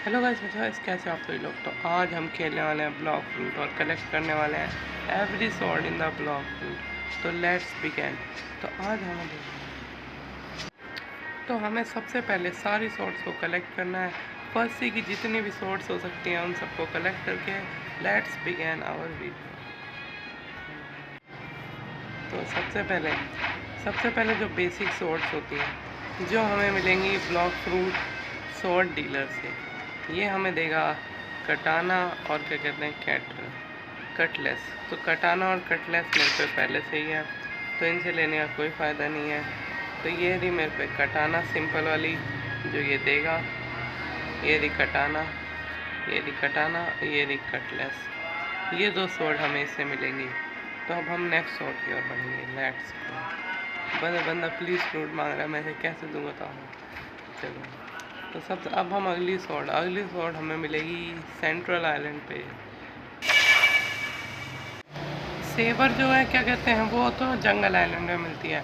Hello guys, कैसे आप सभी लोग। तो आज हम खेलने वाले हैं ब्लॉक फ्रूट और कलेक्ट करने वाले हैं every sword in the block fruit. तो लेट्स बिगिन। तो आज हमें सबसे पहले सारी सॉर्ड्स को कलेक्ट करना है। फर्स्ट सी की जितनी भी सॉर्ड्स हो सकती हैं उन सबको कलेक्ट करके लेट्स बिगिन आवर वीडियो। तो सबसे पहले जो बेसिक सॉर्ड्स होती हैं जो हमें मिलेंगी ब्लॉक फ्रूट सॉर्ड डीलर से, ये हमें देगा कटाना और क्या कहते हैं कटलेस। तो कटाना और कटलेस मेरे पे पहले से ही है, तो इनसे लेने का कोई फ़ायदा नहीं है। तो ये रही मेरे पे कटाना सिंपल वाली जो ये देगा, ये रही कटाना, ये रही कटाना, ये रही कटलेस। ये दो स्वॉर्ड हमें इससे मिलेंगी। तो अब हम नेक्स्ट स्वॉर्ड की ओर बढ़ेंगे। Let's go. बंदा प्लीज़ फ्रूट मांग रहा है, मैं कैसे दूंगा। तो चलो, तो अब हम अगली स्वॉर्ड हमें मिलेगी सेंट्रल आइलैंड पे। सेबर जो है क्या कहते हैं, वो तो जंगल आइलैंड में मिलती है।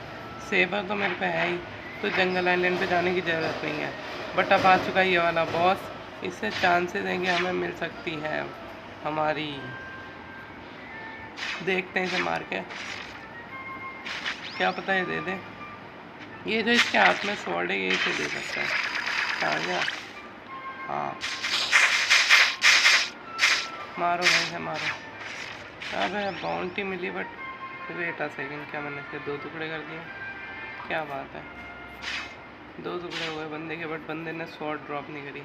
सेबर तो मेरे पे है ही, तो जंगल आइलैंड पे जाने की ज़रूरत नहीं है। बट अब आ चुका है ये वाला बॉस, इससे चांसेस हैं कि हमें मिल सकती है हमारी। देखते हैं इसे मार के, क्या पता ये दे दे। ये जो इसके हाथ में स्वॉर्ड है ये इसे दे सकता है। आ गया, हाँ मारो भाई से मारो। अब बाउंटी मिली, बट वेट अ सेकेंड, क्या मैंने इसे 2 टुकड़े कर दिए? क्या बात है, 2 टुकड़े हुए बंदे के, बट बंदे ने स्वॉर्ड ड्रॉप नहीं करी।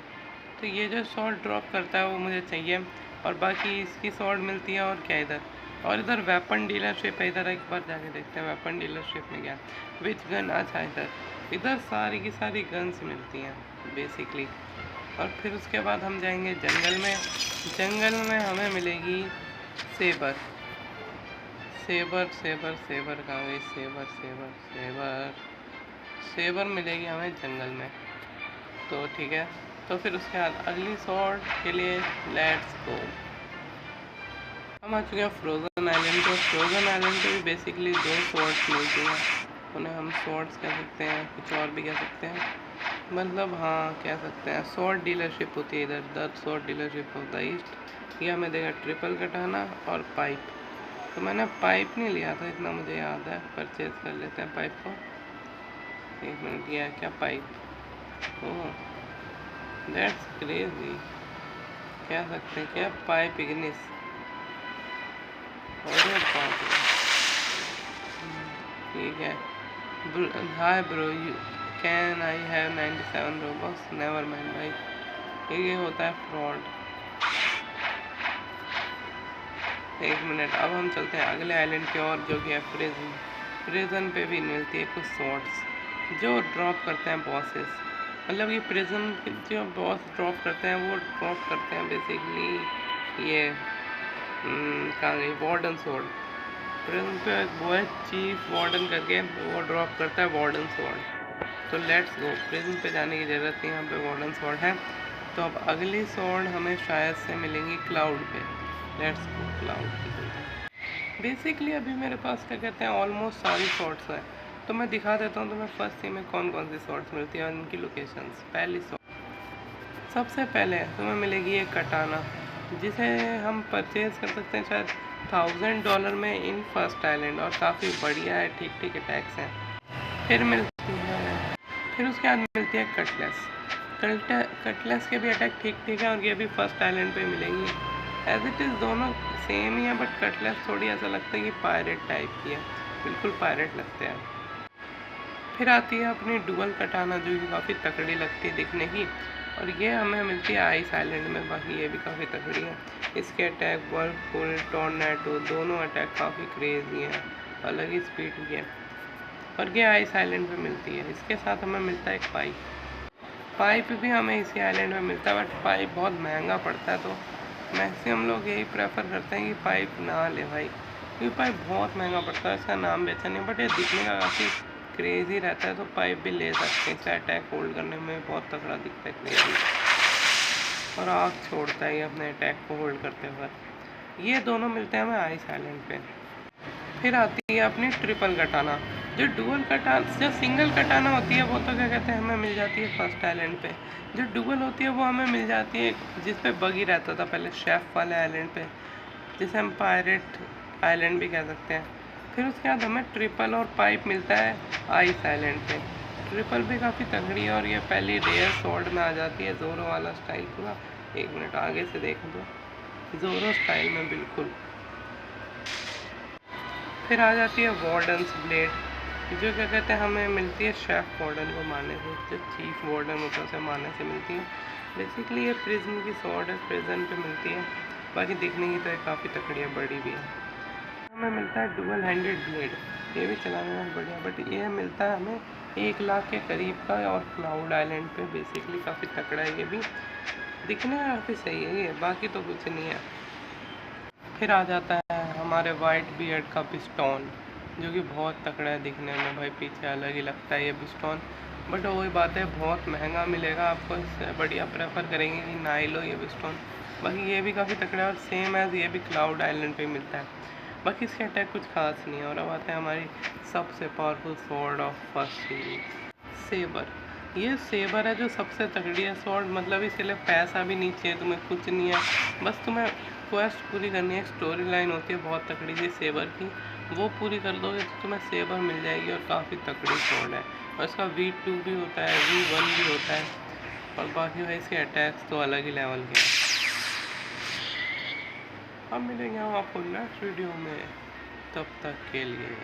तो ये जो स्वॉर्ड ड्रॉप करता है वो मुझे चाहिए, और बाकी इसकी स्वॉर्ड मिलती है। और क्या इधर, और इधर वेपन डीलरशिप है। इधर एक बार जाके देखते हैं वेपन डीलरशिप में क्या, विच गन। अच्छा, इधर सारी की सारी गन्स मिलती हैं बेसिकली। और फिर उसके बाद हम जाएंगे जंगल में। जंगल में हमें मिलेगी सेबर। सेबर सेबर सेबर कहाँ गई? सेबर सेबर सेबर सेबर मिलेगी हमें जंगल में। तो ठीक है, तो फिर उसके बाद अगली सॉर्ड के लिए लेट्स गो। हम आ चुके हैं फ्रोज़न आइलैंड। तो फ्रोज़न आइलैंड पे भी बेसिकली 2 सॉर्ड्स मिलती हैं। उन्हें हम सॉर्ड्स कह सकते हैं, कुछ और भी कह सकते हैं, मतलब हाँ कह सकते हैं। सॉर्ड डीलरशिप होती है इधर, the sword dealership of the east. ये हमें देगा ट्रिपल कटाना और पाइप। तो मैंने पाइप नहीं लिया था, इतना मुझे याद है। परचेज कर लेते हैं पाइप को। 1 मिनट, किया है क्या पाइप? Oh that's crazy. कह सकते हैं क्या पाइप इग्निस। अरे बाप रे, ठीक है। Hi bro, you can I have 97 Roblox? Never mind भाई, ये होता है फ्रॉड। 1 मिनट, अब हम चलते हैं अगले आइलैंड की ओर जो कि है प्रिजन। प्रिजन पे भी मिलती है कुछ सॉर्ट्स जो ड्रॉप करते हैं बॉसेस। मतलब ये प्रिजन जो बॉस ड्रॉप करते हैं वो ड्रॉप करते हैं बेसिकली ये कहाँ गई वार्डन स्वॉर्ड। प्रिजन पे वो है चीफ वार्डन करके, वो ड्रॉप करता है वार्डन स्वॉर्ड। तो लेट्स गो, प्रिजन पे जाने की ज़रूरत नहीं, यहाँ पे वार्डन स्वॉर्ड है। तो अब अगली स्वॉर्ड हमें शायद से मिलेंगी क्लाउड पे। लेट्स गो क्लाउड पे। बेसिकली अभी मेरे पास क्या कहते हैं ऑलमोस्ट सारी शॉर्ट्स हैं, तो मैं दिखा देता हूँ तुम्हें फर्स्ट सी में कौन कौन सी शॉर्ट्स मिलती हैं और इनकी लोकेशंस। पहली शॉर्ट सबसे पहले तुम्हें मिलेगी एक कटाना, जिसे हम परचेज़ कर सकते हैं शायद $1000 में इन फर्स्ट आइलैंड, और काफ़ी बढ़िया है, ठीक ठीक अटैक्स हैं। फिर मिलती है, फिर उसके बाद मिलती है कटलेस। कटलेस के भी अटैक ठीक ठीक है, और ये भी फर्स्ट आइलैंड पे मिलेंगी। एज इट इज़ दोनों सेम ही है, बट कटलेस थोड़ी ऐसा लगता है कि पायरेट टाइप की है, बिल्कुल पायरेट लगते हैं। फिर आती है अपनी डुअल कटाना जो कि काफ़ी तकड़ी लगती है दिखने की, और ये हमें मिलती है आइस आइलैंड में। बाकी ये भी काफ़ी तकड़ी है। इसके अटैक वर्लपुल टॉर्नेडो दोनों अटैक काफ़ी क्रेजी हैं, अलग ही स्पीड की है, और ये आइस आइलैंड में मिलती है। इसके साथ हमें मिलता है एक पाइप भी हमें इसी आइलैंड में मिलता है, बट पाइप बहुत महंगा पड़ता है। तो मैक्सिमम लोग यही प्रेफर करते हैं कि पाइप ना ले भाई, क्योंकि पाइप बहुत महंगा पड़ता है। इसका नाम भी अच्छा नहीं, बट ये दिखने का काफ़ी क्रेजी रहता है, तो पाइप भी ले सकते हैं। इसका अटैक होल्ड करने में बहुत तगड़ा दिखता है, क्रेजी, और आग छोड़ता है ये अपने अटैक को होल्ड करते वक्त। ये दोनों मिलते हैं हमें आइस आइलैंड पे। फिर आती है अपनी ट्रिपल कटाना। जो डुअल कटाना, जो सिंगल कटाना होती है वो तो क्या कहते हैं हमें मिल जाती है फर्स्ट आइलैंड पे। जो डुअल होती है वो हमें मिल जाती है जिस पे बगी रहता था पहले, शेफ वाले आइलैंड पे, जिसे हम पायरेट आइलैंड भी कह सकते हैं। फिर उसके बाद हमें ट्रिपल और पाइप मिलता है आइस आइलैंड पे। ट्रिपल भी काफ़ी तगड़ी है और ये पहली रेयर स्वॉर्ड में आ जाती है, जोरो वाला स्टाइल पूरा। एक मिनट आगे से देख दो, जोरो स्टाइल में बिल्कुल। फिर आ जाती है वार्डन्स ब्लेड, जो क्या कहते हैं हमें मिलती है शेफ वार्डन को मारने से, जो चीफ वार्डन होता है उसे मारने से मिलती है। बेसिकली ये प्रिज्म की स्वॉर्ड है, प्रिजन पे मिलती है। बाकी दिखने की तो ये काफ़ी तकड़ी है, बड़ी भी है। हमें मिलता है डुअल हैंडेड ब्लेड, ये भी चलाने में बढ़िया, बट ये मिलता है हमें 1 लाख के करीब का, और क्लाउड आइलैंड पे बेसिकली काफ़ी तकड़ा है ये भी, दिखने में काफ़ी सही है ये, बाकी तो कुछ नहीं है। फिर आ जाता है हमारे वाइट बियर्ड का पिस्टॉन, जो कि बहुत तकड़ा है दिखने में भाई, पीछे अलग ही लगता है ये पिस्टॉन। बट वही बात है, बहुत महंगा मिलेगा आपको, इससे बढ़िया प्रेफर करेंगे कि ना ही लो ये पिस्टॉन। बाकी ये भी काफ़ी तकड़ा है और सेम एज ये भी क्लाउड आइलैंड पे मिलता है। बाकी इसके अटैक कुछ खास नहीं है। और अब आते हैं हमारी सबसे powerful sword of first series, sabre. ये सेबर है जो सबसे तगड़ी है स्वॉर्ड, मतलब इसके लिए पैसा भी नहीं चाहिए तुम्हें, कुछ नहीं है, बस तुम्हें क्वेस्ट पूरी करनी है। एक स्टोरी लाइन होती है बहुत तगड़ी सी सेबर की, वो पूरी कर दोगे तो तुम्हें सेबर मिल जाएगी, और काफ़ी तगड़ी स्वॉर्ड है। और इसका V2 भी होता है, V1 भी होता है, और बाकी भाई इसके अटैक्स तो अलग ही लेवल के हैं। अब मिलेंगे हम आपको नेक्स्ट वीडियो में, तब तक के लिए।